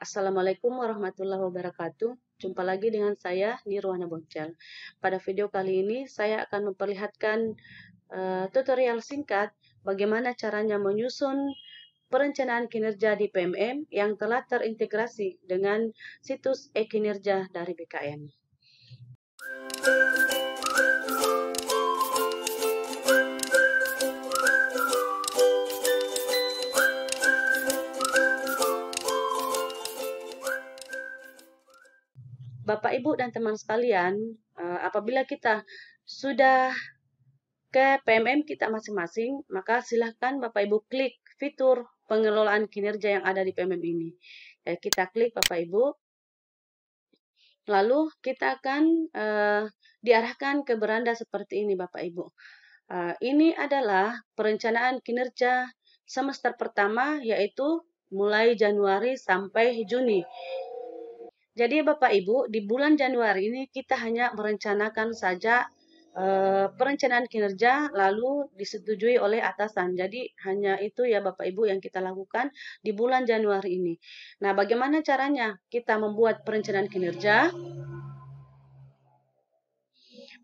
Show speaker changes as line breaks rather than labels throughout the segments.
Assalamualaikum warahmatullahi wabarakatuh. Jumpa lagi dengan saya, Nirwana Boncel. Pada video kali ini, saya akan memperlihatkan tutorial singkat bagaimana caranya menyusun perencanaan kinerja di PMM yang telah terintegrasi dengan situs e-kinerja dari BKN. Bapak, Ibu, dan teman sekalian, apabila kita sudah ke PMM kita masing-masing, maka silahkan Bapak Ibu klik fitur pengelolaan kinerja yang ada di PMM ini. Kita klik Bapak Ibu, lalu kita akan diarahkan ke beranda seperti ini Bapak Ibu. Ini adalah perencanaan kinerja semester pertama, yaitu mulai Januari sampai Juni. Jadi Bapak Ibu, di bulan Januari ini kita hanya merencanakan saja perencanaan kinerja lalu disetujui oleh atasan. Jadi hanya itu ya Bapak Ibu yang kita lakukan di bulan Januari ini. Nah, bagaimana caranya kita membuat perencanaan kinerja?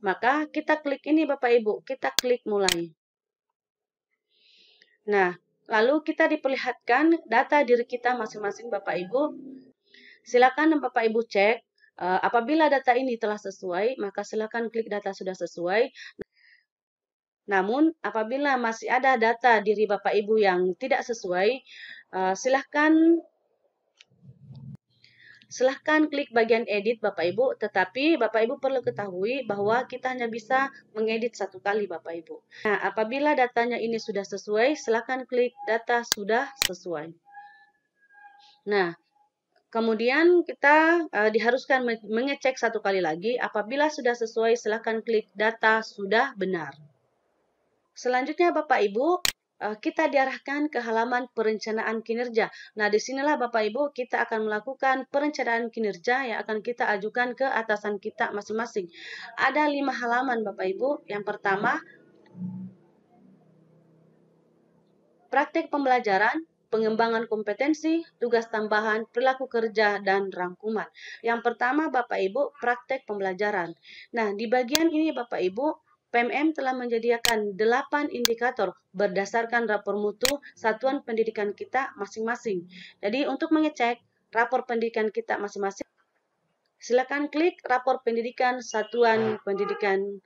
Maka kita klik ini Bapak Ibu, kita klik mulai. Nah, lalu kita diperlihatkan data diri kita masing-masing Bapak Ibu. Silakan Bapak Ibu cek. Apabila data ini telah sesuai, maka silakan klik data sudah sesuai. Namun, apabila masih ada data diri Bapak Ibu yang tidak sesuai, silahkan klik bagian edit Bapak Ibu. Tetapi Bapak Ibu perlu ketahui bahwa kita hanya bisa mengedit satu kali Bapak Ibu. Nah, apabila datanya ini sudah sesuai, silahkan klik data sudah sesuai. Nah, kemudian kita diharuskan mengecek satu kali lagi. Apabila sudah sesuai, silakan klik data sudah benar. Selanjutnya Bapak Ibu, kita diarahkan ke halaman perencanaan kinerja. Nah, disinilah Bapak Ibu kita akan melakukan perencanaan kinerja yang akan kita ajukan ke atasan kita masing-masing. Ada 5 halaman Bapak Ibu. Yang pertama, praktek pembelajaran, pengembangan kompetensi, tugas tambahan, perilaku kerja, dan rangkuman. Yang pertama Bapak Ibu, praktek pembelajaran. Nah, di bagian ini Bapak Ibu, PMM telah menyediakan 8 indikator berdasarkan rapor mutu satuan pendidikan kita masing-masing. Jadi, untuk mengecek rapor pendidikan kita masing-masing, silakan klik rapor pendidikan satuan pendidikan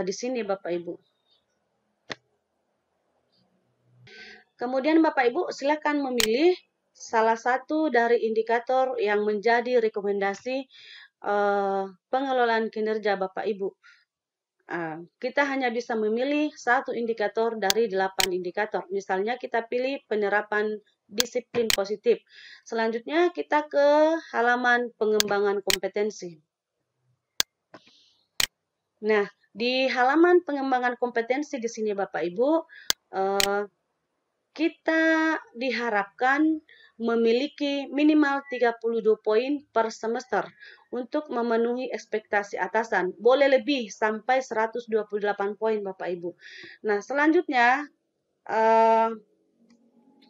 di sini Bapak Ibu. Kemudian Bapak Ibu silakan memilih salah satu dari indikator yang menjadi rekomendasi pengelolaan kinerja Bapak Ibu. Kita hanya bisa memilih satu indikator dari 8 indikator. Misalnya kita pilih penerapan disiplin positif. Selanjutnya kita ke halaman pengembangan kompetensi. Nah, di halaman pengembangan kompetensi di sini Bapak Ibu, kita diharapkan memiliki minimal 32 poin per semester untuk memenuhi ekspektasi atasan. Boleh lebih sampai 128 poin Bapak Ibu. Nah, selanjutnya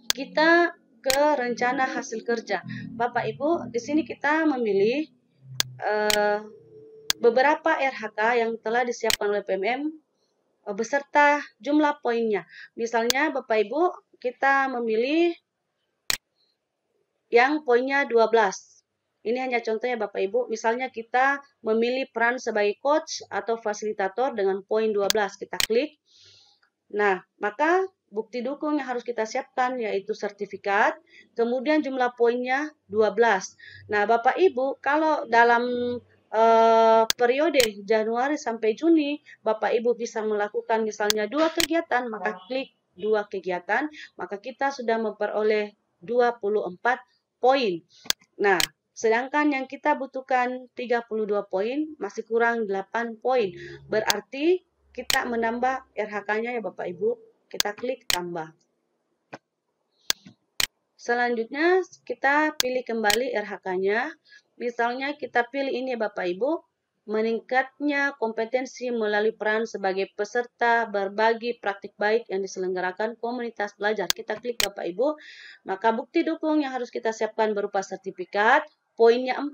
kita ke rencana hasil kerja. Bapak Ibu, di sini kita memilih beberapa RHK yang telah disiapkan oleh PMM beserta jumlah poinnya. Misalnya Bapak Ibu, kita memilih yang poinnya 12. Ini hanya contohnya Bapak Ibu. Misalnya kita memilih peran sebagai coach atau fasilitator dengan poin 12. Kita klik. Nah, maka bukti dukung yang harus kita siapkan yaitu sertifikat. Kemudian jumlah poinnya 12. Nah, Bapak Ibu, kalau dalam periode Januari sampai Juni, Bapak Ibu bisa melakukan misalnya 2 kegiatan, maka klik 2 kegiatan, maka kita sudah memperoleh 24 poin. Nah, sedangkan yang kita butuhkan 32 poin, masih kurang 8 poin. Berarti kita menambah RHK-nya ya Bapak Ibu, kita klik tambah. Selanjutnya kita pilih kembali RHK-nya. Misalnya kita pilih ini Bapak Ibu, meningkatnya kompetensi melalui peran sebagai peserta berbagi praktik baik yang diselenggarakan komunitas belajar. Kita klik Bapak Ibu, maka bukti dukung yang harus kita siapkan berupa sertifikat. Poinnya 4.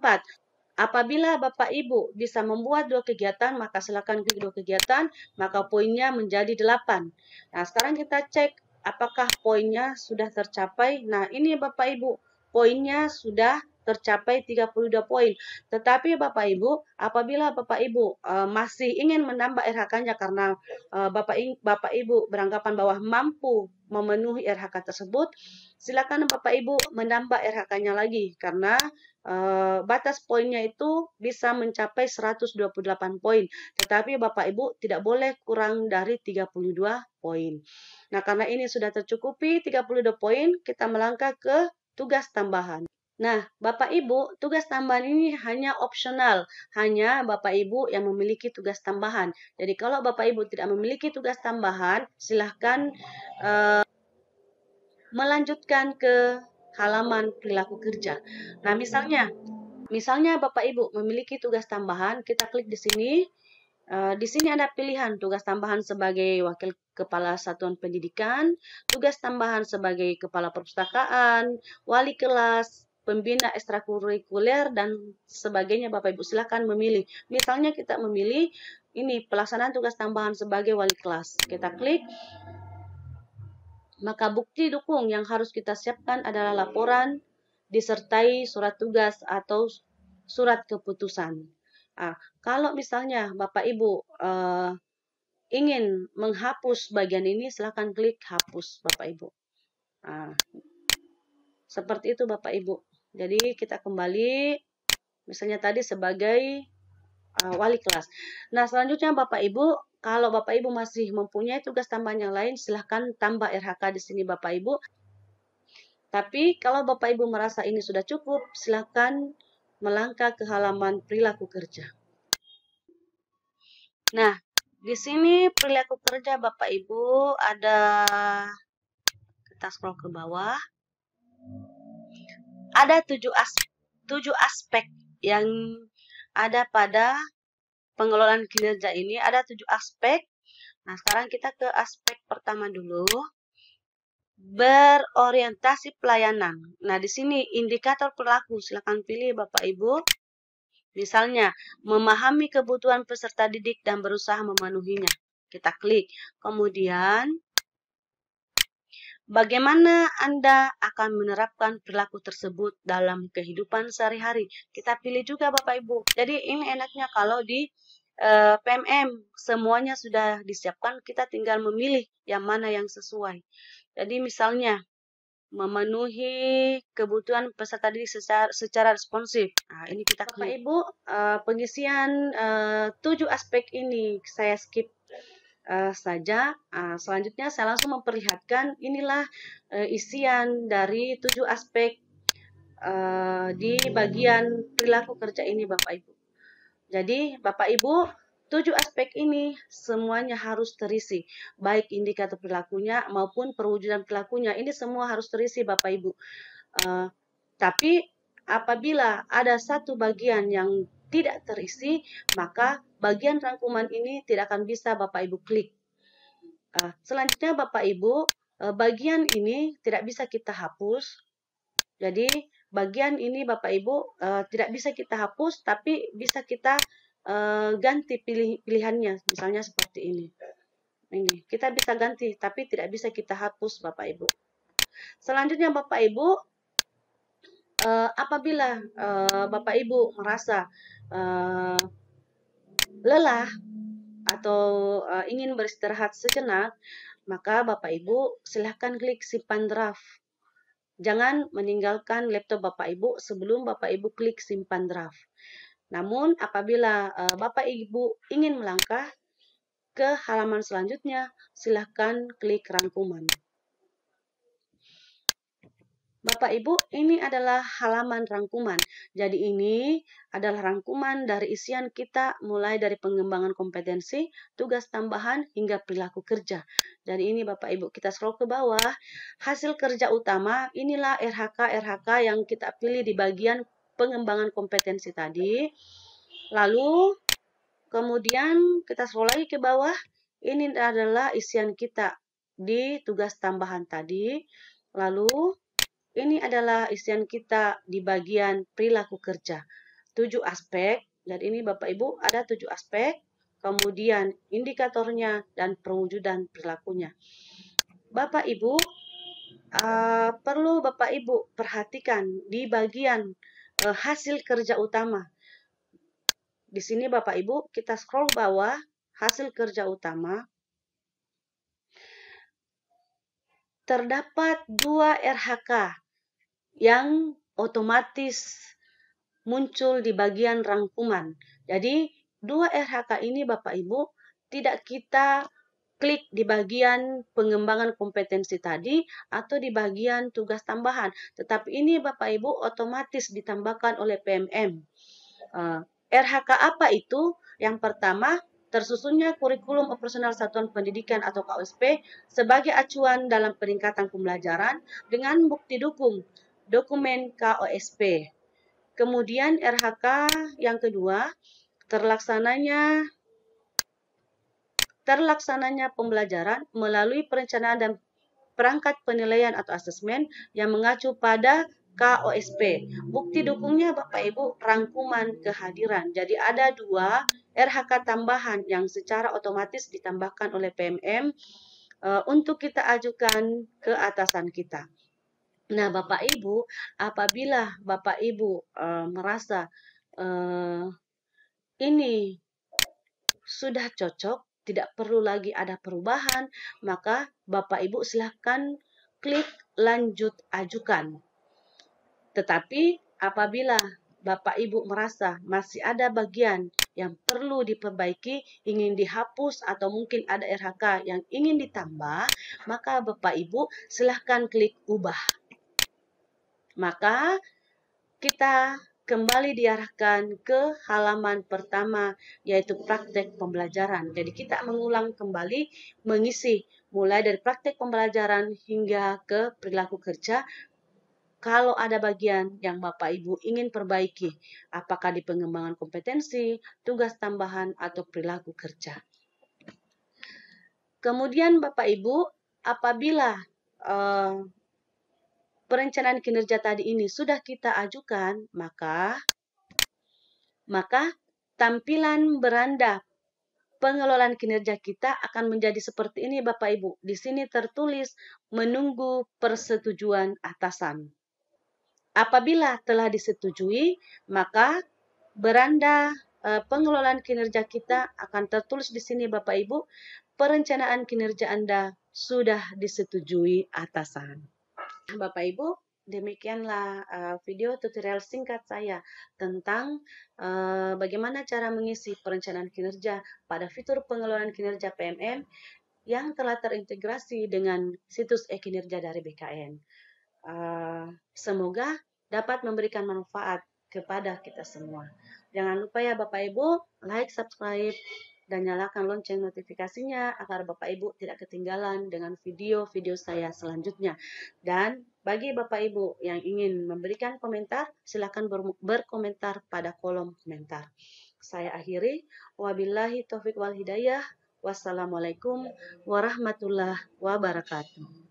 Apabila Bapak Ibu bisa membuat 2 kegiatan, maka silakan klik 2 kegiatan, maka poinnya menjadi 8. Nah, sekarang kita cek apakah poinnya sudah tercapai. Nah, ini Bapak Ibu, poinnya sudah tercapai 32 poin. Tetapi Bapak Ibu, apabila Bapak Ibu masih ingin menambah RHK-nya karena Bapak Ibu beranggapan bahwa mampu memenuhi RHK tersebut, silakan Bapak Ibu menambah RHK-nya lagi karena batas poinnya itu bisa mencapai 128 poin. Tetapi Bapak Ibu tidak boleh kurang dari 32 poin. Nah, karena ini sudah tercukupi 32 poin, kita melangkah ke tugas tambahan. Nah, Bapak Ibu, tugas tambahan ini hanya opsional, hanya Bapak Ibu yang memiliki tugas tambahan. Jadi kalau Bapak Ibu tidak memiliki tugas tambahan, silahkan melanjutkan ke halaman perilaku kerja. Nah, misalnya Bapak Ibu memiliki tugas tambahan, kita klik di sini. Di sini ada pilihan tugas tambahan sebagai wakil kepala satuan pendidikan, tugas tambahan sebagai kepala perpustakaan, wali kelas, pembina ekstrakurikuler, dan sebagainya. Bapak Ibu silakan memilih. Misalnya kita memilih ini pelaksanaan tugas tambahan sebagai wali kelas. Kita klik. Maka bukti dukung yang harus kita siapkan adalah laporan disertai surat tugas atau surat keputusan. Kalau misalnya Bapak Ibu ingin menghapus bagian ini, silakan klik hapus Bapak Ibu. Seperti itu Bapak Ibu. Jadi kita kembali, misalnya tadi sebagai wali kelas. Nah, selanjutnya Bapak Ibu, kalau Bapak Ibu masih mempunyai tugas tambahan yang lain, silahkan tambah RHK di sini Bapak Ibu. Tapi kalau Bapak Ibu merasa ini sudah cukup, silahkan melangkah ke halaman perilaku kerja. Nah, di sini perilaku kerja Bapak Ibu ada, kita scroll ke bawah. Ada 7 aspek yang ada pada pengelolaan kinerja ini. Ada 7 aspek. Nah, sekarang kita ke aspek pertama dulu. Berorientasi pelayanan. Nah, di sini indikator perilaku, silakan pilih Bapak Ibu. Misalnya, memahami kebutuhan peserta didik dan berusaha memenuhinya. Kita klik. Kemudian, bagaimana Anda akan menerapkan perilaku tersebut dalam kehidupan sehari-hari? Kita pilih juga Bapak Ibu. Jadi ini enaknya kalau di PMM semuanya sudah disiapkan, kita tinggal memilih yang mana yang sesuai. Jadi misalnya memenuhi kebutuhan peserta didik secara responsif. Nah, ini kita klik. Bapak Ibu, pengisian 7 aspek ini saya skip saja. Selanjutnya saya langsung memperlihatkan inilah isian dari 7 aspek di bagian perilaku kerja ini Bapak Ibu. Jadi Bapak Ibu, 7 aspek ini semuanya harus terisi, baik indikator perilakunya maupun perwujudan perilakunya. Ini semua harus terisi Bapak Ibu. Tapi apabila ada satu bagian yang tidak terisi, maka bagian rangkuman ini tidak akan bisa Bapak Ibu klik. Selanjutnya Bapak Ibu, bagian ini tidak bisa kita hapus. Jadi bagian ini Bapak Ibu tidak bisa kita hapus, tapi bisa kita ganti pilihannya, misalnya seperti ini. Ini kita bisa ganti, tapi tidak bisa kita hapus Bapak Ibu. Selanjutnya Bapak Ibu, apabila Bapak Ibu merasa lelah atau ingin beristirahat sejenak, maka Bapak Ibu silahkan klik simpan draft. Jangan meninggalkan laptop Bapak Ibu sebelum Bapak Ibu klik simpan draft. Namun apabila Bapak Ibu ingin melangkah ke halaman selanjutnya, silahkan klik rangkuman. Bapak Ibu, ini adalah halaman rangkuman. Jadi ini adalah rangkuman dari isian kita mulai dari pengembangan kompetensi, tugas tambahan, hingga perilaku kerja. Jadi ini Bapak Ibu, kita scroll ke bawah. Hasil kerja utama, inilah RHK yang kita pilih di bagian pengembangan kompetensi tadi. Lalu Kemudian kita scroll lagi ke bawah. Ini adalah isian kita di tugas tambahan tadi. Lalu ini adalah isian kita di bagian perilaku kerja. 7 aspek, dan ini Bapak Ibu ada 7 aspek, kemudian indikatornya dan perwujudan perilakunya. Bapak Ibu, perlu Bapak Ibu perhatikan di bagian hasil kerja utama. Di sini Bapak Ibu, kita scroll bawah, hasil kerja utama. Terdapat 2 RHK yang otomatis muncul di bagian rangkuman. Jadi, 2 RHK ini Bapak Ibu tidak kita klik di bagian pengembangan kompetensi tadi atau di bagian tugas tambahan. Tetapi ini Bapak Ibu otomatis ditambahkan oleh PMM. RHK apa itu? Yang pertama, tersusunnya kurikulum operasional satuan pendidikan atau KOSP sebagai acuan dalam peningkatan pembelajaran dengan bukti dukung dokumen KOSP. Kemudian RHK yang kedua, terlaksananya pembelajaran melalui perencanaan dan perangkat penilaian atau asesmen yang mengacu pada KOSP. Bukti dukungnya Bapak Ibu rangkuman kehadiran. Jadi ada 2 RHK tambahan yang secara otomatis ditambahkan oleh PMM untuk kita ajukan ke atasan kita. Nah, Bapak Ibu, apabila Bapak Ibu merasa ini sudah cocok, tidak perlu lagi ada perubahan, maka Bapak Ibu silahkan klik lanjut ajukan. Tetapi apabila Bapak Ibu merasa masih ada bagian yang perlu diperbaiki, ingin dihapus atau mungkin ada RHK yang ingin ditambah, maka Bapak Ibu silahkan klik ubah. Maka kita kembali diarahkan ke halaman pertama, yaitu praktek pembelajaran. Jadi kita mengulang kembali mengisi mulai dari praktek pembelajaran hingga ke perilaku kerja. Kalau ada bagian yang Bapak Ibu ingin perbaiki, apakah di pengembangan kompetensi, tugas tambahan, atau perilaku kerja. Kemudian Bapak Ibu, apabila perencanaan kinerja tadi ini sudah kita ajukan, maka tampilan beranda pengelolaan kinerja kita akan menjadi seperti ini Bapak Ibu. Di sini tertulis menunggu persetujuan atasan. Apabila telah disetujui, maka beranda pengelolaan kinerja kita akan tertulis di sini Bapak Ibu, perencanaan kinerja Anda sudah disetujui atasan. Bapak Ibu, demikianlah video tutorial singkat saya tentang bagaimana cara mengisi perencanaan kinerja pada fitur pengelolaan kinerja PMM yang telah terintegrasi dengan situs e-kinerja dari BKN. Semoga dapat memberikan manfaat kepada kita semua. Jangan lupa ya Bapak Ibu, like, subscribe, dan nyalakan lonceng notifikasinya agar Bapak Ibu tidak ketinggalan dengan video-video saya selanjutnya. Dan bagi Bapak Ibu yang ingin memberikan komentar, silakan berkomentar pada kolom komentar. Saya akhiri, wabillahi taufiq wal hidayah, wassalamualaikum warahmatullahi wabarakatuh.